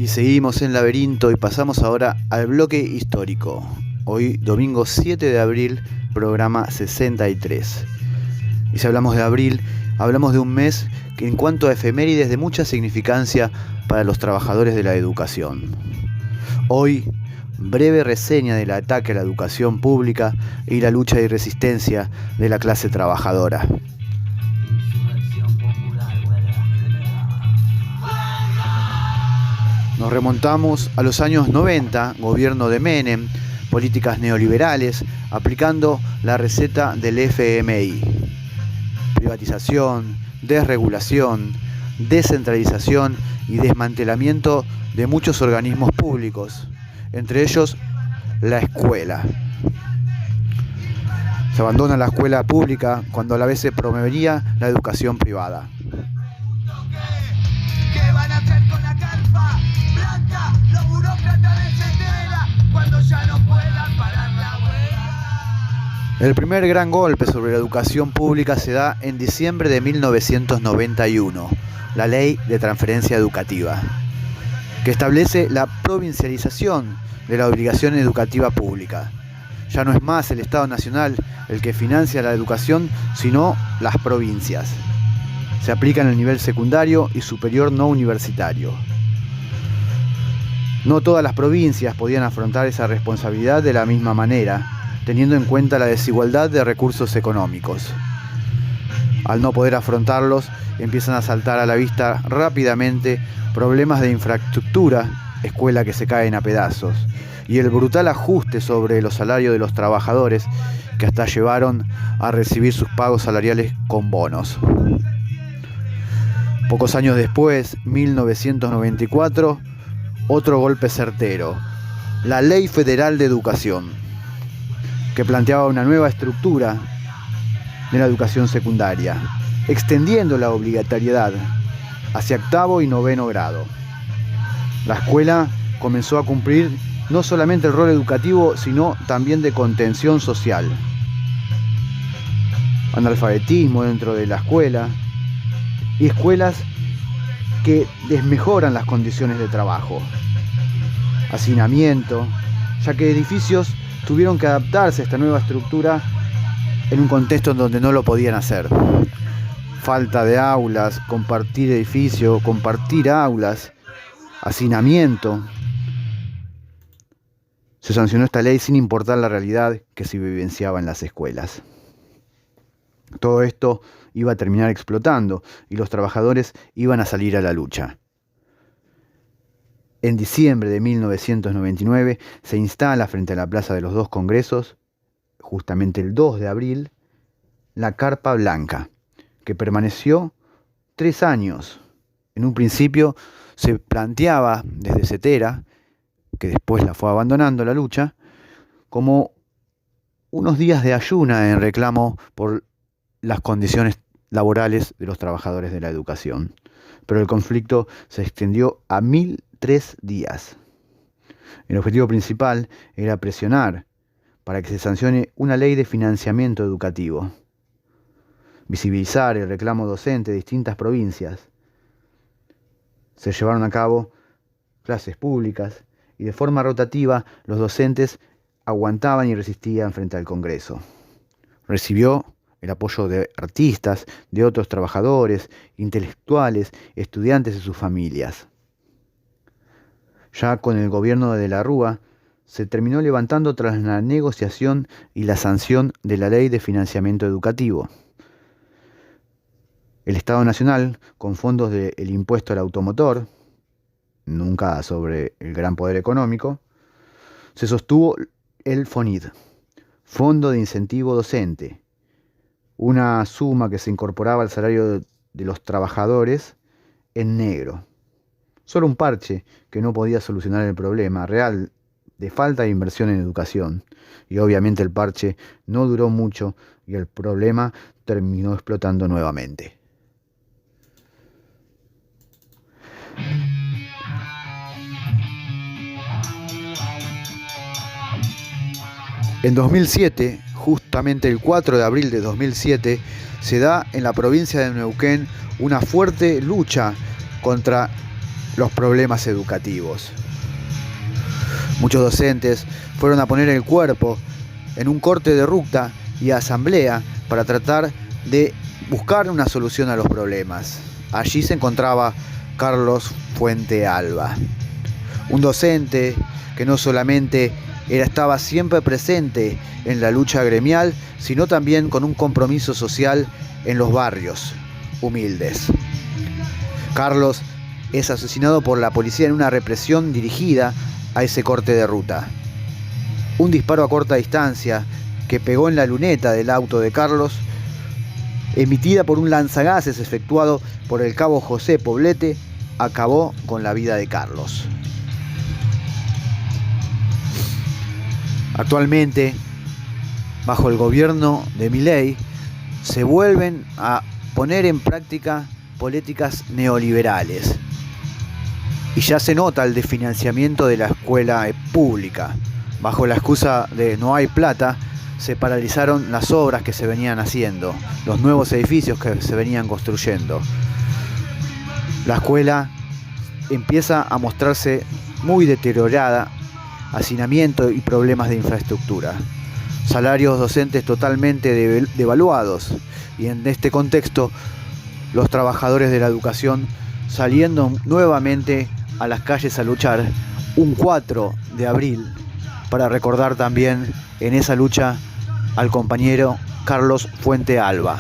Y seguimos en Laberinto y pasamos ahora al bloque histórico. Hoy, domingo 7 de abril, programa 63. Y si hablamos de abril, hablamos de un mes que en cuanto a efemérides de mucha significancia para los trabajadores de la educación. Hoy, breve reseña del ataque a la educación pública y la lucha y resistencia de la clase trabajadora. Nos remontamos a los años 90, gobierno de Menem, políticas neoliberales, aplicando la receta del FMI. Privatización, desregulación, descentralización y desmantelamiento de muchos organismos públicos, entre ellos la escuela. Se abandona la escuela pública cuando a la vez se promovería la educación privada. ¿Qué van a hacer con la carpa blanca? Los burócratas de Cetera cuando ya no puedan parar la huelga. El primer gran golpe sobre la educación pública se da en diciembre de 1991, la Ley de Transferencia Educativa, que establece la provincialización de la obligación educativa pública. Ya no es más el Estado Nacional el que financia la educación, sino las provincias. Se aplica en el nivel secundario y superior no universitario. No todas las provincias podían afrontar esa responsabilidad de la misma manera, teniendo en cuenta la desigualdad de recursos económicos. Al no poder afrontarlos, empiezan a saltar a la vista rápidamente problemas de infraestructura, escuela que se caen a pedazos, y el brutal ajuste sobre los salarios de los trabajadores que hasta llevaron a recibir sus pagos salariales con bonos. Pocos años después, 1994, otro golpe certero, la Ley Federal de Educación, que planteaba una nueva estructura de la educación secundaria, extendiendo la obligatoriedad hacia octavo y noveno grado. La escuela comenzó a cumplir no solamente el rol educativo, sino también de contención social. Analfabetismo dentro de la escuela y escuelas que desmejoran las condiciones de trabajo. Hacinamiento, ya que edificios tuvieron que adaptarse a esta nueva estructura en un contexto en donde no lo podían hacer. Falta de aulas, compartir edificio, compartir aulas, hacinamiento. Se sancionó esta ley sin importar la realidad que se vivenciaba en las escuelas. Todo esto iba a terminar explotando y los trabajadores iban a salir a la lucha. En diciembre de 1999 se instala frente a la Plaza de los Dos Congresos, justamente el 2 de abril, la Carpa Blanca, que permaneció 3 años. En un principio se planteaba desde Cetera, que después la fue abandonando la lucha, como unos días de ayuna en reclamo por las condiciones laborales de los trabajadores de la educación. Pero el conflicto se extendió a 1003 días. El objetivo principal era presionar para que se sancione una ley de financiamiento educativo, visibilizar el reclamo docente de distintas provincias. Se llevaron a cabo clases públicas y de forma rotativa los docentes aguantaban y resistían frente al Congreso. Recibió el apoyo de artistas, de otros trabajadores, intelectuales, estudiantes y sus familias. Ya con el gobierno de la Rúa se terminó levantando tras la negociación y la sanción de la Ley de Financiamiento Educativo. El Estado Nacional, con fondos del impuesto al automotor, nunca sobre el gran poder económico, se sostuvo el FONID, Fondo de Incentivo Docente, una suma que se incorporaba al salario de los trabajadores en negro. Solo un parche que no podía solucionar el problema real de falta de inversión en educación. Y obviamente el parche no duró mucho y el problema terminó explotando nuevamente. En 2007, justamente el 4 de abril de 2007, se da en la provincia de Neuquén una fuerte lucha contra los problemas educativos. Muchos docentes fueron a poner el cuerpo en un corte de ruta y asamblea para tratar de buscar una solución a los problemas. Allí se encontraba Carlos Fuente Alba, un docente que no solamente estaba siempre presente en la lucha gremial, sino también con un compromiso social en los barrios humildes. Carlos es asesinado por la policía en una represión dirigida a ese corte de ruta. Un disparo a corta distancia que pegó en la luneta del auto de Carlos, emitida por un lanzagases efectuado por el cabo José Poblete, acabó con la vida de Carlos. Actualmente, bajo el gobierno de Milei, se vuelven a poner en práctica políticas neoliberales. Y ya se nota el desfinanciamiento de la escuela pública. Bajo la excusa de no hay plata, se paralizaron las obras que se venían haciendo, los nuevos edificios que se venían construyendo. La escuela empieza a mostrarse muy deteriorada, hacinamiento y problemas de infraestructura. Salarios docentes totalmente devaluados. Y en este contexto, los trabajadores de la educación saliendo nuevamente a las calles a luchar un 4 de abril para recordar también en esa lucha al compañero Carlos Fuente Alba.